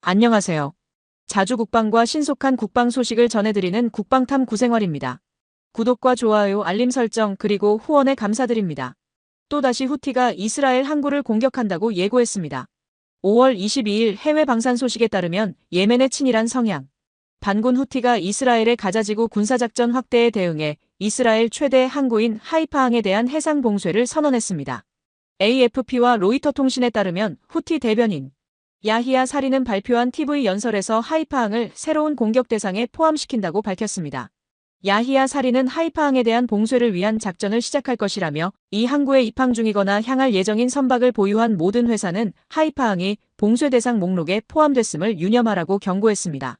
안녕하세요. 자주 국방과 신속한 국방 소식을 전해드리는 국방탐 구생활입니다. 구독과 좋아요, 알림 설정 그리고 후원에 감사드립니다. 또다시 후티가 이스라엘 항구를 공격한다고 예고했습니다. 5월 22일 해외 방산 소식에 따르면 예멘의 친이란 성향 반군 후티가 이스라엘의 가자지구 군사작전 확대에 대응해 이스라엘 최대 항구인 하이파항에 대한 해상 봉쇄를 선언했습니다. AFP와 로이터 통신에 따르면 후티 대변인 야히야 사리는 발표한 TV 연설에서 하이파항을 새로운 공격 대상에 포함시킨다고 밝혔습니다. 야히야 사리는 하이파항에 대한 봉쇄를 위한 작전을 시작할 것이라며 이 항구에 입항 중이거나 향할 예정인 선박을 보유한 모든 회사는 하이파항이 봉쇄 대상 목록에 포함됐음을 유념하라고 경고했습니다.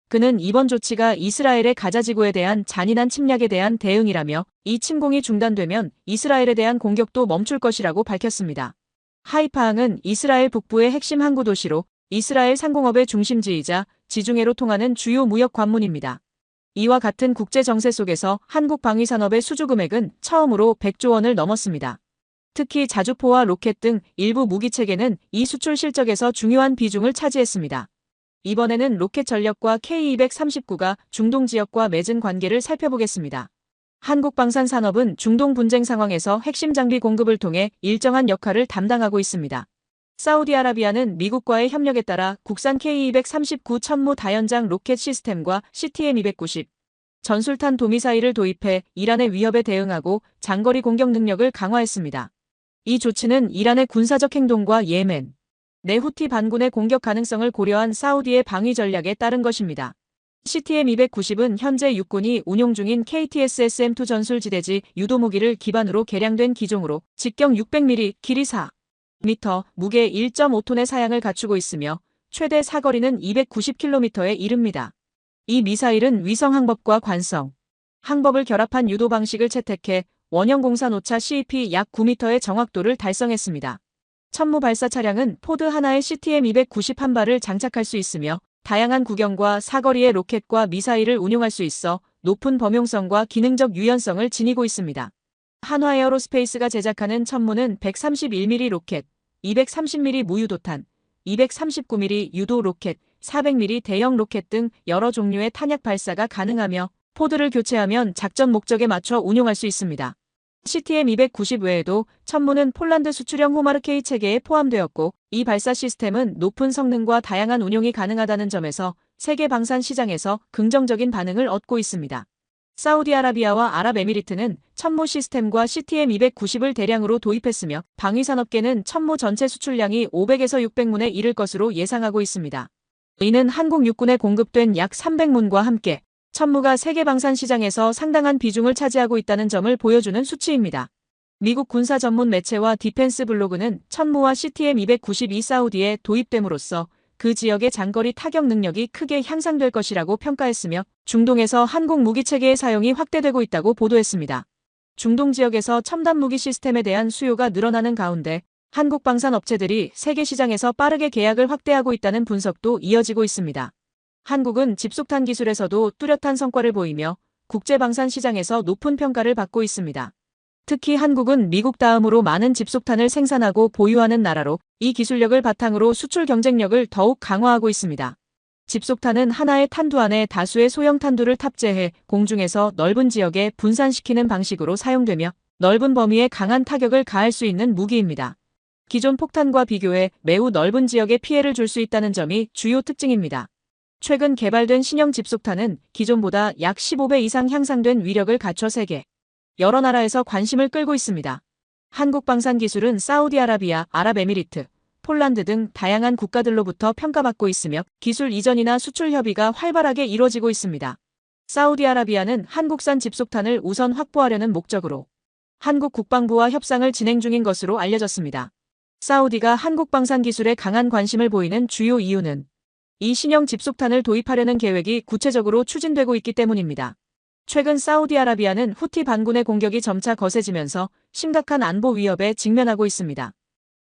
그는 이번 조치가 이스라엘의 가자지구에 대한 잔인한 침략에 대한 대응이라며 이 침공이 중단되면 이스라엘에 대한 공격도 멈출 것이라고 밝혔습니다. 하이파항은 이스라엘 북부의 핵심 항구 도시로 이스라엘 상공업의 중심지이자 지중해로 통하는 주요 무역 관문입니다. 이와 같은 국제 정세 속에서 한국 방위산업의 수주 금액은 처음으로 100조 원을 넘었습니다. 특히 자주포와 로켓 등 일부 무기체계는 이 수출 실적에서 중요한 비중을 차지했습니다. 이번에는 로켓 전력과 K239가 중동 지역과 맺은 관계를 살펴보겠습니다. 한국방산산업은 중동 분쟁 상황에서 핵심 장비 공급을 통해 일정한 역할을 담당하고 있습니다. 사우디아라비아는 미국과의 협력에 따라 국산 K239 천무 다연장 로켓 시스템과 CTM290 전술탄 도미사일을 도입해 이란의 위협에 대응하고 장거리 공격 능력을 강화했습니다. 이 조치는 이란의 군사적 행동과 예멘 내 후티 반군의 공격 가능성을 고려한 사우디의 방위 전략에 따른 것입니다. CTM290은 현재 육군이 운용 중인 KTS-SM2 전술지대지 유도무기를 기반으로 개량된 기종으로 직경 600mm, 길이 4m, 무게 1.5톤의 사양을 갖추고 있으며 최대 사거리는 290km에 이릅니다. 이 미사일은 위성 항법과 관성, 항법을 결합한 유도 방식을 채택해 원형 공산 오차 CEP 약 9m의 정확도를 달성했습니다. 천무 발사 차량은 포드 하나에 CTM290 한 발을 장착할 수 있으며 다양한 구경과 사거리의 로켓과 미사일을 운용할 수 있어 높은 범용성과 기능적 유연성을 지니고 있습니다. 한화에어로스페이스가 제작하는 천무는 131mm 로켓, 230mm 무유도탄, 239mm 유도 로켓, 400mm 대형 로켓 등 여러 종류의 탄약 발사가 가능하며 포드를 교체하면 작전 목적에 맞춰 운용할 수 있습니다. CTM290 외에도 천무는 폴란드 수출형 호마르케이 체계에 포함되었고 이 발사 시스템은 높은 성능과 다양한 운용이 가능하다는 점에서 세계 방산 시장에서 긍정적인 반응을 얻고 있습니다. 사우디아라비아와 아랍에미리트는 천무 시스템과 CTM290을 대량으로 도입했으며 방위산업계는 천무 전체 수출량이 500에서 600문에 이를 것으로 예상하고 있습니다. 이는 한국 육군에 공급된 약 300문과 함께 천무가 세계 방산 시장에서 상당한 비중을 차지하고 있다는 점을 보여주는 수치입니다. 미국 군사 전문 매체와 디펜스 블로그는 천무와 CTM292 사우디에 도입됨으로써 그 지역의 장거리 타격 능력이 크게 향상될 것이라고 평가했으며 중동에서 한국 무기체계의 사용이 확대되고 있다고 보도했습니다. 중동 지역에서 첨단 무기 시스템에 대한 수요가 늘어나는 가운데 한국 방산 업체들이 세계 시장에서 빠르게 계약을 확대하고 있다는 분석도 이어지고 있습니다. 한국은 집속탄 기술에서도 뚜렷한 성과를 보이며 국제방산 시장에서 높은 평가를 받고 있습니다. 특히 한국은 미국 다음으로 많은 집속탄을 생산하고 보유하는 나라로 이 기술력을 바탕으로 수출 경쟁력을 더욱 강화하고 있습니다. 집속탄은 하나의 탄두 안에 다수의 소형 탄두를 탑재해 공중에서 넓은 지역에 분산시키는 방식으로 사용되며 넓은 범위에 강한 타격을 가할 수 있는 무기입니다. 기존 폭탄과 비교해 매우 넓은 지역에 피해를 줄 수 있다는 점이 주요 특징입니다. 최근 개발된 신형 집속탄은 기존보다 약 15배 이상 향상된 위력을 갖춰 세계 여러 나라에서 관심을 끌고 있습니다. 한국 방산 기술은 사우디아라비아, 아랍에미리트, 폴란드 등 다양한 국가들로부터 평가받고 있으며 기술 이전이나 수출 협의가 활발하게 이루어지고 있습니다. 사우디아라비아는 한국산 집속탄을 우선 확보하려는 목적으로 한국 국방부와 협상을 진행 중인 것으로 알려졌습니다. 사우디가 한국 방산 기술에 강한 관심을 보이는 주요 이유는 이 신형 집속탄을 도입하려는 계획이 구체적으로 추진되고 있기 때문입니다. 최근 사우디아라비아는 후티 반군의 공격이 점차 거세지면서 심각한 안보 위협에 직면하고 있습니다.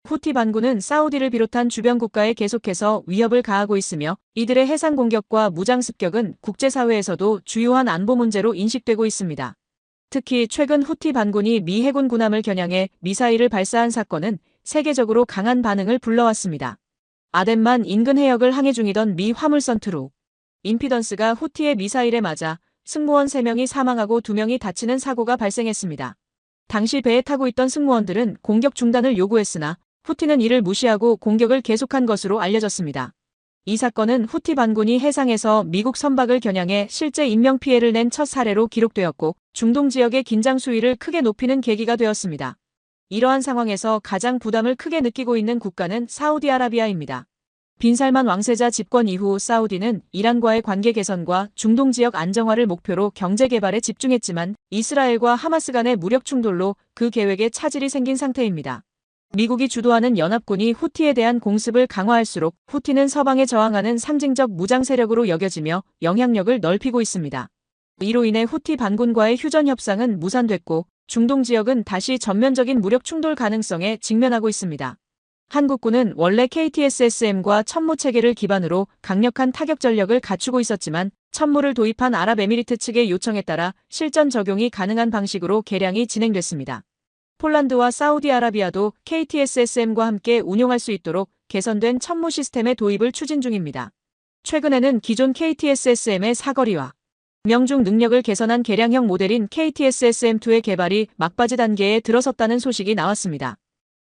후티 반군은 사우디를 비롯한 주변 국가에 계속해서 위협을 가하고 있으며 이들의 해상 공격과 무장 습격은 국제사회에서도 주요한 안보 문제로 인식되고 있습니다. 특히 최근 후티 반군이 미 해군 군함을 겨냥해 미사일을 발사한 사건은 세계적으로 강한 반응을 불러왔습니다. 아덴만 인근 해역을 항해 중이던 미 화물선 트루 임피던스가 후티의 미사일에 맞아 승무원 3명이 사망하고 2명이 다치는 사고가 발생했습니다. 당시 배에 타고 있던 승무원들은 공격 중단을 요구했으나 후티는 이를 무시하고 공격을 계속한 것으로 알려졌습니다. 이 사건은 후티 반군이 해상에서 미국 선박을 겨냥해 실제 인명피해를 낸 첫 사례로 기록되었고 중동 지역의 긴장 수위를 크게 높이는 계기가 되었습니다. 이러한 상황에서 가장 부담을 크게 느끼고 있는 국가는 사우디아라비아입니다. 빈살만 왕세자 집권 이후 사우디는 이란과의 관계 개선과 중동 지역 안정화를 목표로 경제 개발에 집중했지만 이스라엘과 하마스 간의 무력 충돌로 그 계획에 차질이 생긴 상태입니다. 미국이 주도하는 연합군이 후티에 대한 공습을 강화할수록 후티는 서방에 저항하는 상징적 무장 세력으로 여겨지며 영향력을 넓히고 있습니다. 이로 인해 후티 반군과의 휴전 협상은 무산됐고 중동 지역은 다시 전면적인 무력 충돌 가능성에 직면하고 있습니다. 한국군은 원래 KTSSM과 천무 체계를 기반으로 강력한 타격 전력을 갖추고 있었지만 천무를 도입한 아랍에미리트 측의 요청에 따라 실전 적용이 가능한 방식으로 개량이 진행됐습니다. 폴란드와 사우디아라비아도 KTSSM과 함께 운용할 수 있도록 개선된 천무 시스템의 도입을 추진 중입니다. 최근에는 기존 KTSSM의 사거리와 명중 능력을 개선한 개량형 모델인 KTSSM2의 개발이 막바지 단계에 들어섰다는 소식이 나왔습니다.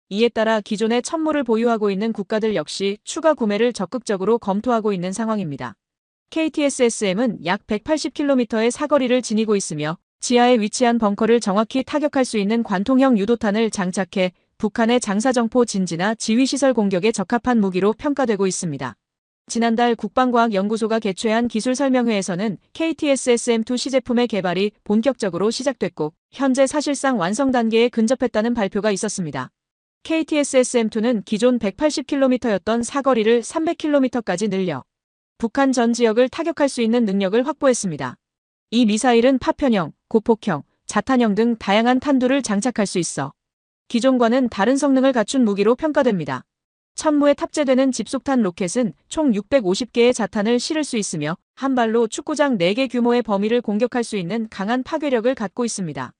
이에 따라 기존의 천무를 보유하고 있는 국가들 역시 추가 구매를 적극적으로 검토하고 있는 상황입니다. KTSSM은 약 180km의 사거리를 지니고 있으며 지하에 위치한 벙커를 정확히 타격할 수 있는 관통형 유도탄을 장착해 북한의 장사정포 진지나 지휘시설 공격에 적합한 무기로 평가되고 있습니다. 지난달 국방과학연구소가 개최한 기술설명회에서는 KTSSM2 시제품의 개발이 본격적으로 시작됐고 현재 사실상 완성 단계에 근접했다는 발표가 있었습니다. KTSSM2는 기존 180km였던 사거리를 300km까지 늘려 북한 전 지역을 타격할 수 있는 능력을 확보했습니다. 이 미사일은 파편형, 고폭형, 자탄형 등 다양한 탄두를 장착할 수 있어 기존과는 다른 성능을 갖춘 무기로 평가됩니다. 천무에 탑재되는 집속탄 로켓은 총 650개의 자탄을 실을 수 있으며 한 발로 축구장 4개 규모의 범위를 공격할 수 있는 강한 파괴력을 갖고 있습니다.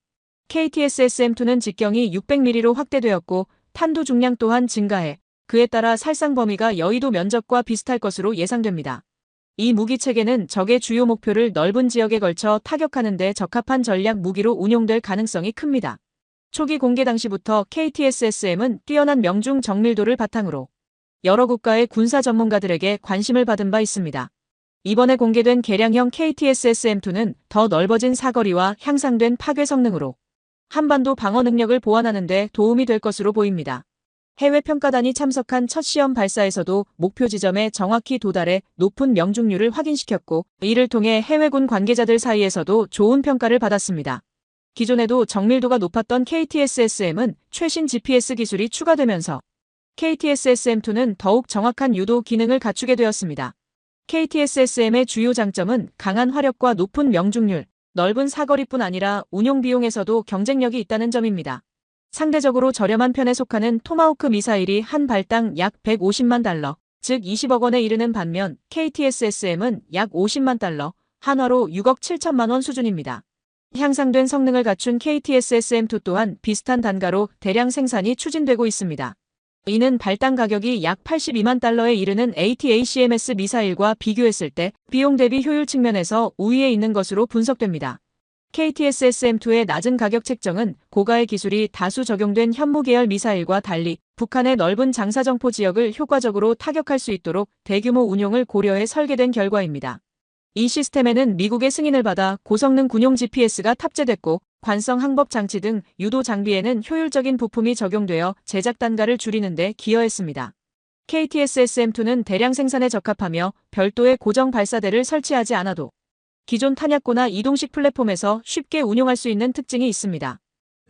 KTSSM2는 직경이 600mm로 확대되었고 탄두 중량 또한 증가해 그에 따라 살상 범위가 여의도 면적과 비슷할 것으로 예상됩니다. 이 무기 체계는 적의 주요 목표를 넓은 지역에 걸쳐 타격하는 데 적합한 전략 무기로 운용될 가능성이 큽니다. 초기 공개 당시부터 KTSSM은 뛰어난 명중 정밀도를 바탕으로 여러 국가의 군사 전문가들에게 관심을 받은 바 있습니다. 이번에 공개된 개량형 KTSSM2는 더 넓어진 사거리와 향상된 파괴 성능으로 한반도 방어 능력을 보완하는 데 도움이 될 것으로 보입니다. 해외 평가단이 참석한 첫 시험 발사에서도 목표 지점에 정확히 도달해 높은 명중률을 확인시켰고 이를 통해 해외군 관계자들 사이에서도 좋은 평가를 받았습니다. 기존에도 정밀도가 높았던 KTSSM은 최신 GPS 기술이 추가되면서 KTSSM2는 더욱 정확한 유도 기능을 갖추게 되었습니다. KTSSM의 주요 장점은 강한 화력과 높은 명중률, 넓은 사거리뿐 아니라 운용 비용에서도 경쟁력이 있다는 점입니다. 상대적으로 저렴한 편에 속하는 토마호크 미사일이 한 발당 약 150만 달러, 즉 20억 원에 이르는 반면 KTSSM은 약 50만 달러, 한화로 6억 7천만 원 수준입니다. 향상된 성능을 갖춘 KTSSM2 또한 비슷한 단가로 대량 생산이 추진되고 있습니다. 이는 발당 가격이 약 82만 달러에 이르는 ATACMS 미사일과 비교했을 때 비용 대비 효율 측면에서 우위에 있는 것으로 분석됩니다. KTSSM2의 낮은 가격 책정은 고가의 기술이 다수 적용된 현무 계열 미사일과 달리 북한의 넓은 장사정포 지역을 효과적으로 타격할 수 있도록 대규모 운용을 고려해 설계된 결과입니다. 이 시스템에는 미국의 승인을 받아 고성능 군용 GPS가 탑재됐고 관성 항법 장치 등 유도 장비에는 효율적인 부품이 적용되어 제작 단가를 줄이는 데 기여했습니다. KTSSM2는 대량 생산에 적합하며 별도의 고정 발사대를 설치하지 않아도 기존 탄약고나 이동식 플랫폼에서 쉽게 운용할 수 있는 특징이 있습니다.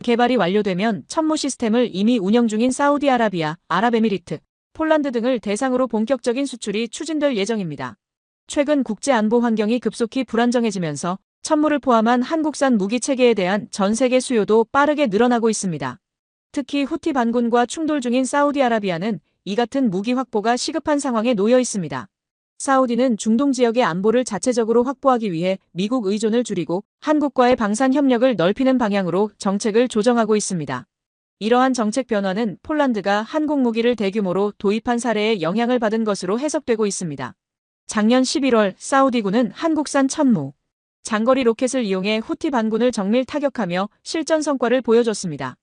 개발이 완료되면 천무 시스템을 이미 운영 중인 사우디아라비아, 아랍에미리트, 폴란드 등을 대상으로 본격적인 수출이 추진될 예정입니다. 최근 국제 안보 환경이 급속히 불안정해지면서 천무를 포함한 한국산 무기 체계에 대한 전 세계 수요도 빠르게 늘어나고 있습니다. 특히 후티 반군과 충돌 중인 사우디아라비아는 이 같은 무기 확보가 시급한 상황에 놓여 있습니다. 사우디는 중동 지역의 안보를 자체적으로 확보하기 위해 미국 의존을 줄이고 한국과의 방산 협력을 넓히는 방향으로 정책을 조정하고 있습니다. 이러한 정책 변화는 폴란드가 한국 무기를 대규모로 도입한 사례에 영향을 받은 것으로 해석되고 있습니다. 작년 11월 사우디군은 한국산 천무, 장거리 로켓을 이용해 후티 반군을 정밀 타격하며 실전 성과를 보여줬습니다.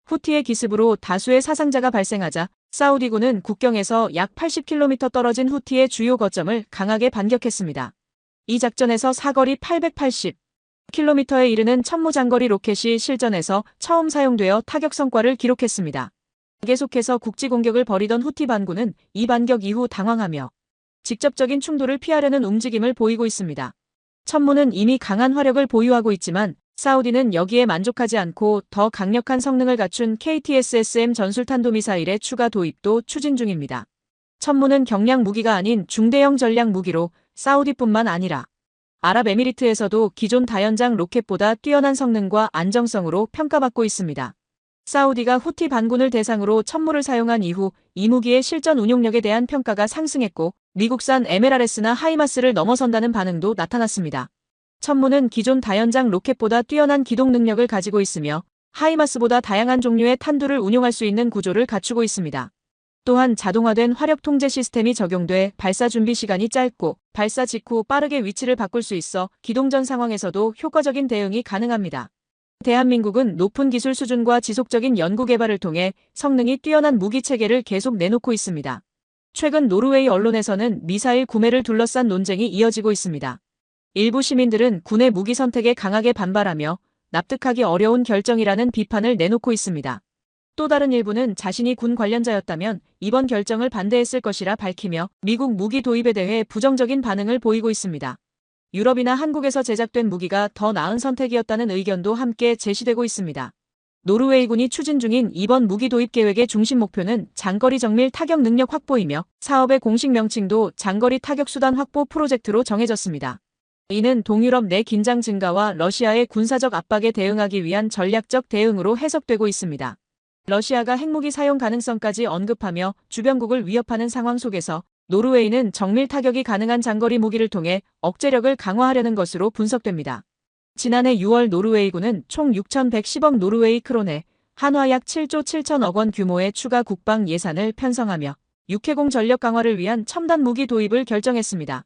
후티의 기습으로 다수의 사상자가 발생하자 사우디군은 국경에서 약 80km 떨어진 후티의 주요 거점을 강하게 반격했습니다. 이 작전에서 사거리 880km에 이르는 천무 장거리 로켓이 실전에서 처음 사용되어 타격 성과를 기록했습니다. 계속해서 국지 공격을 벌이던 후티 반군은 이 반격 이후 당황하며 직접적인 충돌을 피하려는 움직임을 보이고 있습니다. 천무는 이미 강한 화력을 보유하고 있지만 사우디는 여기에 만족하지 않고 더 강력한 성능을 갖춘 KTSSM 전술탄도미사일의 추가 도입도 추진 중입니다. 천무는 경량 무기가 아닌 중대형 전략 무기로 사우디뿐만 아니라 아랍에미리트에서도 기존 다연장 로켓보다 뛰어난 성능과 안정성으로 평가받고 있습니다. 사우디가 후티 반군을 대상으로 천무를 사용한 이후 이 무기의 실전 운용력에 대한 평가가 상승했고 미국산 MLRS나 하이마스를 넘어선다는 반응도 나타났습니다. 천무는 기존 다연장 로켓보다 뛰어난 기동 능력을 가지고 있으며 하이마스보다 다양한 종류의 탄두를 운용할 수 있는 구조를 갖추고 있습니다. 또한 자동화된 화력 통제 시스템이 적용돼 발사 준비 시간이 짧고 발사 직후 빠르게 위치를 바꿀 수 있어 기동전 상황에서도 효과적인 대응이 가능합니다. 대한민국은 높은 기술 수준과 지속적인 연구 개발을 통해 성능이 뛰어난 무기 체계를 계속 내놓고 있습니다. 최근 노르웨이 언론에서는 미사일 구매를 둘러싼 논쟁이 이어지고 있습니다. 일부 시민들은 군의 무기 선택에 강하게 반발하며 납득하기 어려운 결정이라는 비판을 내놓고 있습니다. 또 다른 일부는 자신이 군 관련자였다면 이번 결정을 반대했을 것이라 밝히며 미국 무기 도입에 대해 부정적인 반응을 보이고 있습니다. 유럽이나 한국에서 제작된 무기가 더 나은 선택이었다는 의견도 함께 제시되고 있습니다. 노르웨이군이 추진 중인 이번 무기 도입 계획의 중심 목표는 장거리 정밀 타격 능력 확보이며 사업의 공식 명칭도 장거리 타격 수단 확보 프로젝트로 정해졌습니다. 이는 동유럽 내 긴장 증가와 러시아의 군사적 압박에 대응하기 위한 전략적 대응으로 해석되고 있습니다. 러시아가 핵무기 사용 가능성까지 언급하며 주변국을 위협하는 상황 속에서 노르웨이는 정밀 타격이 가능한 장거리 무기를 통해 억제력을 강화하려는 것으로 분석됩니다. 지난해 6월 노르웨이군은 총 6,110억 노르웨이 크론에 한화 약 7조 7천억 원 규모의 추가 국방 예산을 편성하며 육해공 전력 강화를 위한 첨단 무기 도입을 결정했습니다.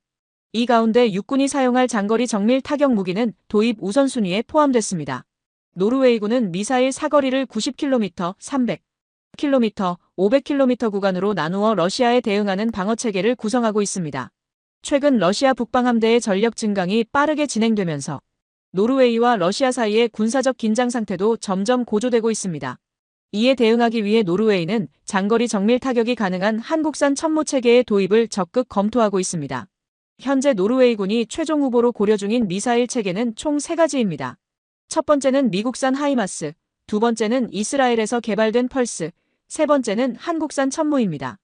이 가운데 육군이 사용할 장거리 정밀 타격 무기는 도입 우선순위에 포함됐습니다. 노르웨이군은 미사일 사거리를 90km, 300km, 500km 구간으로 나누어 러시아에 대응하는 방어체계를 구성하고 있습니다. 최근 러시아 북방함대의 전력 증강이 빠르게 진행되면서 노르웨이와 러시아 사이의 군사적 긴장 상태도 점점 고조되고 있습니다. 이에 대응하기 위해 노르웨이는 장거리 정밀 타격이 가능한 한국산 천무 체계의 도입을 적극 검토하고 있습니다. 현재 노르웨이군이 최종 후보로 고려 중인 미사일 체계는 총 3가지입니다. 첫 번째는 미국산 하이마스, 두 번째는 이스라엘에서 개발된 펄스, 세 번째는 한국산 천무입니다.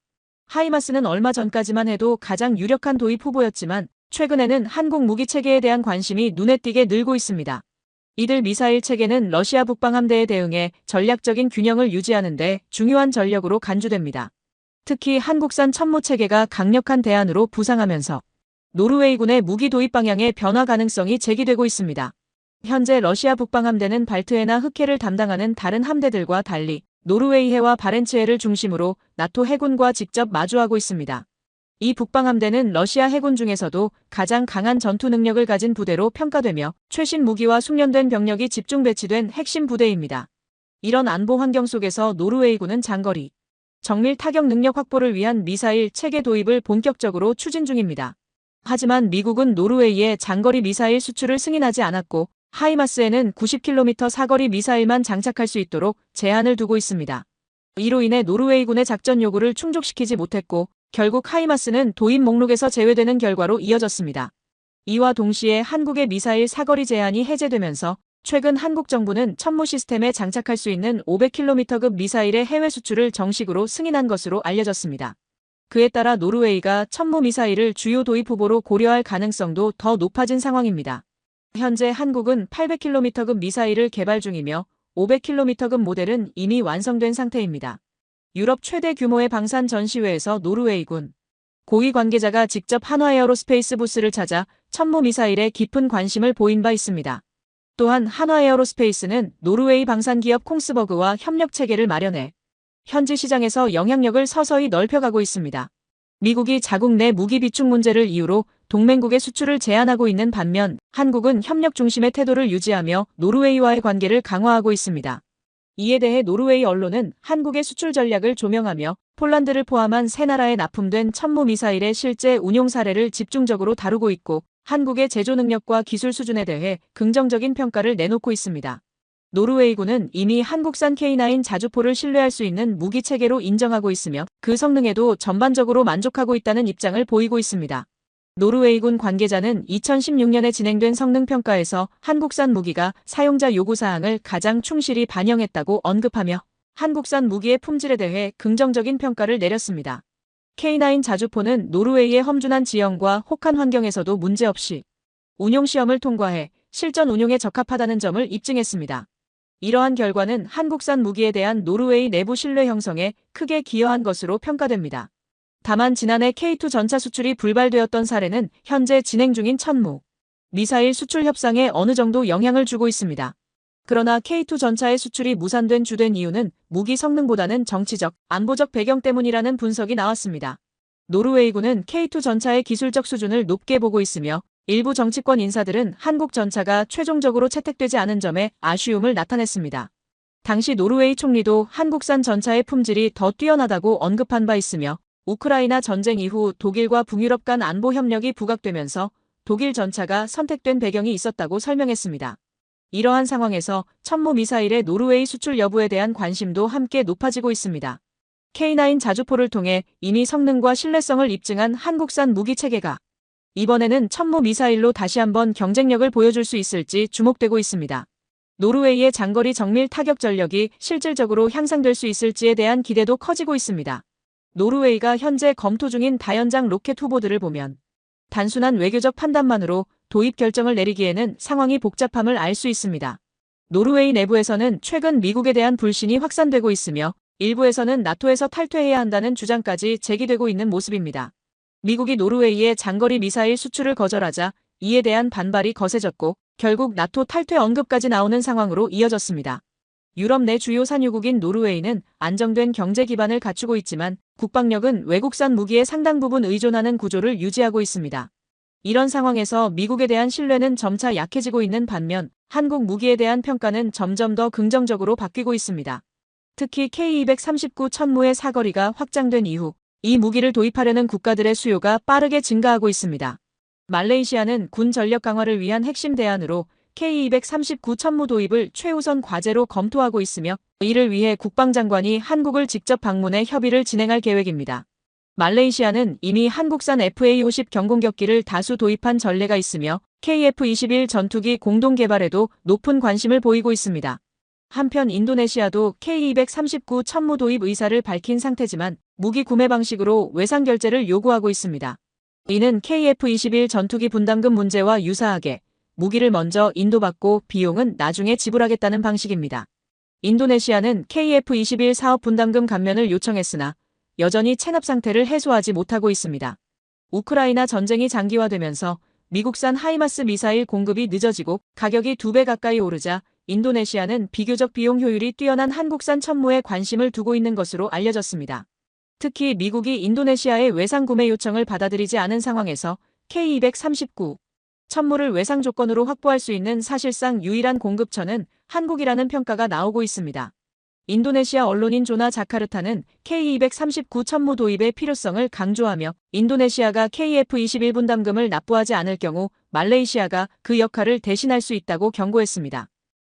하이마스는 얼마 전까지만 해도 가장 유력한 도입 후보였지만 최근에는 한국 무기 체계에 대한 관심이 눈에 띄게 늘고 있습니다. 이들 미사일 체계는 러시아 북방함대에 대응해 전략적인 균형을 유지하는 데 중요한 전력으로 간주됩니다. 특히 한국산 천무 체계가 강력한 대안으로 부상하면서 노르웨이군의 무기 도입 방향의 변화 가능성이 제기되고 있습니다. 현재 러시아 북방함대는 발트해나 흑해를 담당하는 다른 함대들과 달리 노르웨이해와 바렌츠해를 중심으로 나토 해군과 직접 마주하고 있습니다. 이 북방함대는 러시아 해군 중에서도 가장 강한 전투 능력을 가진 부대로 평가되며 최신 무기와 숙련된 병력이 집중 배치된 핵심 부대입니다. 이런 안보 환경 속에서 노르웨이군은 장거리 정밀 타격 능력 확보를 위한 미사일 체계 도입을 본격적으로 추진 중입니다. 하지만 미국은 노르웨이에 장거리 미사일 수출을 승인하지 않았고 하이마스에는 90km 사거리 미사일만 장착할 수 있도록 제한을 두고 있습니다. 이로 인해 노르웨이군의 작전 요구를 충족시키지 못했고 결국 하이마스는 도입 목록에서 제외되는 결과로 이어졌습니다. 이와 동시에 한국의 미사일 사거리 제한이 해제되면서 최근 한국 정부는 천무 시스템에 장착할 수 있는 500km급 미사일의 해외 수출을 정식으로 승인한 것으로 알려졌습니다. 그에 따라 노르웨이가 천무 미사일을 주요 도입 후보로 고려할 가능성도 더 높아진 상황입니다. 현재 한국은 800km급 미사일을 개발 중이며 500km급 모델은 이미 완성된 상태입니다. 유럽 최대 규모의 방산 전시회에서 노르웨이군 고위 관계자가 직접 한화에어로스페이스 부스를 찾아 천무 미사일에 깊은 관심을 보인 바 있습니다. 또한 한화에어로스페이스는 노르웨이 방산기업 콩스버그와 협력 체계를 마련해 현지 시장에서 영향력을 서서히 넓혀가고 있습니다. 미국이 자국 내 무기 비축 문제를 이유로 동맹국의 수출을 제한하고 있는 반면 한국은 협력 중심의 태도를 유지하며 노르웨이와의 관계를 강화하고 있습니다. 이에 대해 노르웨이 언론은 한국의 수출 전략을 조명하며 폴란드를 포함한 세 나라에 납품된 천무 미사일의 실제 운용 사례를 집중적으로 다루고 있고 한국의 제조 능력과 기술 수준에 대해 긍정적인 평가를 내놓고 있습니다. 노르웨이군은 이미 한국산 K9 자주포를 신뢰할 수 있는 무기 체계로 인정하고 있으며 그 성능에도 전반적으로 만족하고 있다는 입장을 보이고 있습니다. 노르웨이군 관계자는 2016년에 진행된 성능 평가에서 한국산 무기가 사용자 요구사항을 가장 충실히 반영했다고 언급하며 한국산 무기의 품질에 대해 긍정적인 평가를 내렸습니다. K9 자주포는 노르웨이의 험준한 지형과 혹한 환경에서도 문제없이 운용시험을 통과해 실전 운용에 적합하다는 점을 입증했습니다. 이러한 결과는 한국산 무기에 대한 노르웨이 내부 신뢰 형성에 크게 기여한 것으로 평가됩니다. 다만 지난해 K2 전차 수출이 불발되었던 사례는 현재 진행 중인 천무 미사일 수출 협상에 어느 정도 영향을 주고 있습니다. 그러나 K2 전차의 수출이 무산된 주된 이유는 무기 성능보다는 정치적, 안보적 배경 때문이라는 분석이 나왔습니다. 노르웨이군은 K2 전차의 기술적 수준을 높게 보고 있으며 일부 정치권 인사들은 한국 전차가 최종적으로 채택되지 않은 점에 아쉬움을 나타냈습니다. 당시 노르웨이 총리도 한국산 전차의 품질이 더 뛰어나다고 언급한 바 있으며 우크라이나 전쟁 이후 독일과 북유럽 간 안보 협력이 부각되면서 독일 전차가 선택된 배경이 있었다고 설명했습니다. 이러한 상황에서 천무 미사일의 노르웨이 수출 여부에 대한 관심도 함께 높아지고 있습니다. K9 자주포를 통해 이미 성능과 신뢰성을 입증한 한국산 무기 체계가 이번에는 천무 미사일로 다시 한번 경쟁력을 보여줄 수 있을지 주목되고 있습니다. 노르웨이의 장거리 정밀 타격 전력이 실질적으로 향상될 수 있을지에 대한 기대도 커지고 있습니다. 노르웨이가 현재 검토 중인 다연장 로켓 후보들을 보면 단순한 외교적 판단만으로 도입 결정을 내리기에는 상황이 복잡함을 알 수 있습니다. 노르웨이 내부에서는 최근 미국에 대한 불신이 확산되고 있으며 일부에서는 나토에서 탈퇴해야 한다는 주장까지 제기되고 있는 모습입니다. 미국이 노르웨이의 장거리 미사일 수출을 거절하자 이에 대한 반발이 거세졌고 결국 나토 탈퇴 언급까지 나오는 상황으로 이어졌습니다. 유럽 내 주요 산유국인 노르웨이는 안정된 경제 기반을 갖추고 있지만 국방력은 외국산 무기에 상당 부분 의존하는 구조를 유지하고 있습니다. 이런 상황에서 미국에 대한 신뢰는 점차 약해지고 있는 반면 한국 무기에 대한 평가는 점점 더 긍정적으로 바뀌고 있습니다. 특히 K239 천무의 사거리가 확장된 이후 이 무기를 도입하려는 국가들의 수요가 빠르게 증가하고 있습니다. 말레이시아는 군 전력 강화를 위한 핵심 대안으로 K239 천무 도입을 최우선 과제로 검토하고 있으며 이를 위해 국방장관이 한국을 직접 방문해 협의를 진행할 계획입니다. 말레이시아는 이미 한국산 FA-50 경공격기를 다수 도입한 전례가 있으며 KF-21 전투기 공동 개발에도 높은 관심을 보이고 있습니다. 한편 인도네시아도 K239 천무 도입 의사를 밝힌 상태지만 무기 구매 방식으로 외상 결제를 요구하고 있습니다. 이는 KF-21 전투기 분담금 문제와 유사하게 무기를 먼저 인도받고 비용은 나중에 지불하겠다는 방식입니다. 인도네시아는 KF-21 사업 분담금 감면을 요청했으나 여전히 체납 상태를 해소하지 못하고 있습니다. 우크라이나 전쟁이 장기화되면서 미국산 하이마스 미사일 공급이 늦어지고 가격이 2배 가까이 오르자 인도네시아는 비교적 비용 효율이 뛰어난 한국산 천무에 관심을 두고 있는 것으로 알려졌습니다. 특히 미국이 인도네시아의 외상 구매 요청을 받아들이지 않은 상황에서 K239 천무를 외상 조건으로 확보할 수 있는 사실상 유일한 공급처는 한국이라는 평가가 나오고 있습니다. 인도네시아 언론인 조나 자카르타는 K239 천무 도입의 필요성을 강조하며 인도네시아가 KF-21 분담금을 납부하지 않을 경우 말레이시아가 그 역할을 대신할 수 있다고 경고했습니다.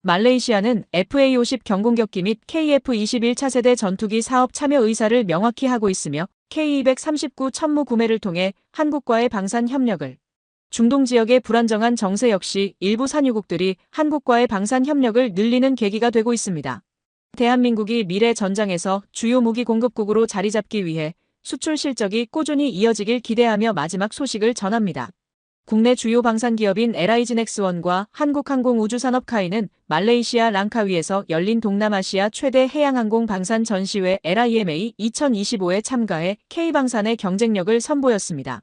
말레이시아는 FA-50 경공격기 및 KF-21 차세대 전투기 사업 참여 의사를 명확히 하고 있으며 K239 천무 구매를 통해 한국과의 방산 협력을 중동 지역의 불안정한 정세 역시 일부 산유국들이 한국과의 방산 협력을 늘리는 계기가 되고 있습니다. 대한민국이 미래 전장에서 주요 무기 공급국으로 자리 잡기 위해 수출 실적이 꾸준히 이어지길 기대하며 마지막 소식을 전합니다. 국내 주요 방산 기업인 LIG넥스원과 한국항공우주산업카이는 말레이시아 랑카위에서 열린 동남아시아 최대 해양항공 방산 전시회 LIMA 2025에 참가해 K방산의 경쟁력을 선보였습니다.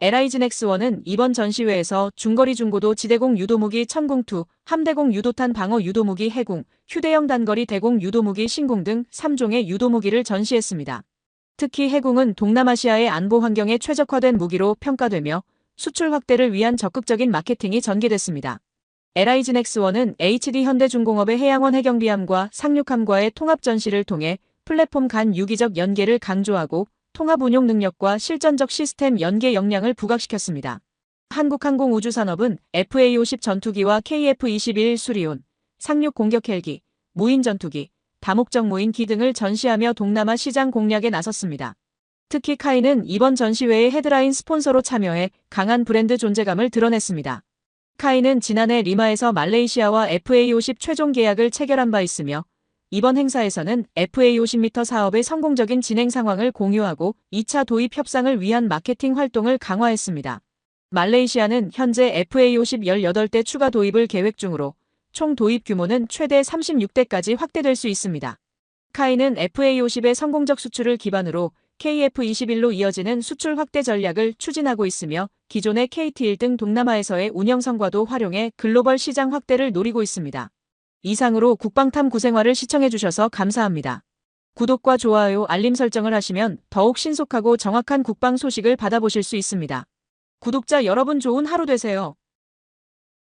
LIGNX1은 이번 전시회에서 중거리 중고도 지대공 유도무기 천궁2, 함대공 유도탄 방어 유도무기 해궁, 휴대형 단거리 대공 유도무기 신궁 등 3종의 유도무기를 전시했습니다. 특히 해궁은 동남아시아의 안보 환경에 최적화된 무기로 평가되며 수출 확대를 위한 적극적인 마케팅이 전개됐습니다. LIGNX1은 HD 현대중공업의 해양원 해경비함과 상륙함과의 통합 전시를 통해 플랫폼 간 유기적 연계를 강조하고 통합 운용 능력과 실전적 시스템 연계 역량을 부각시켰습니다. 한국항공우주산업은 FA-50 전투기와 KF-21 수리온, 상륙 공격 헬기, 무인 전투기, 다목적 무인기 등을 전시하며 동남아 시장 공략에 나섰습니다. 특히 카이는 이번 전시회의 헤드라인 스폰서로 참여해 강한 브랜드 존재감을 드러냈습니다. 카이는 지난해 리마에서 말레이시아와 FA-50 최종 계약을 체결한 바 있으며 이번 행사에서는 FA-50m 사업의 성공적인 진행 상황을 공유하고 2차 도입 협상을 위한 마케팅 활동을 강화했습니다. 말레이시아는 현재 FA-50 18대 추가 도입을 계획 중으로 총 도입 규모는 최대 36대까지 확대될 수 있습니다. 카이는 FA-50의 성공적 수출을 기반으로 KF-21로 이어지는 수출 확대 전략을 추진하고 있으며 기존의 KT-1 등 동남아에서의 운영 성과도 활용해 글로벌 시장 확대를 노리고 있습니다. 이상으로 국방탐 구생활을 시청해주셔서 감사합니다. 구독과 좋아요, 알림 설정을 하시면 더욱 신속하고 정확한 국방 소식을 받아보실 수 있습니다. 구독자 여러분 좋은 하루 되세요.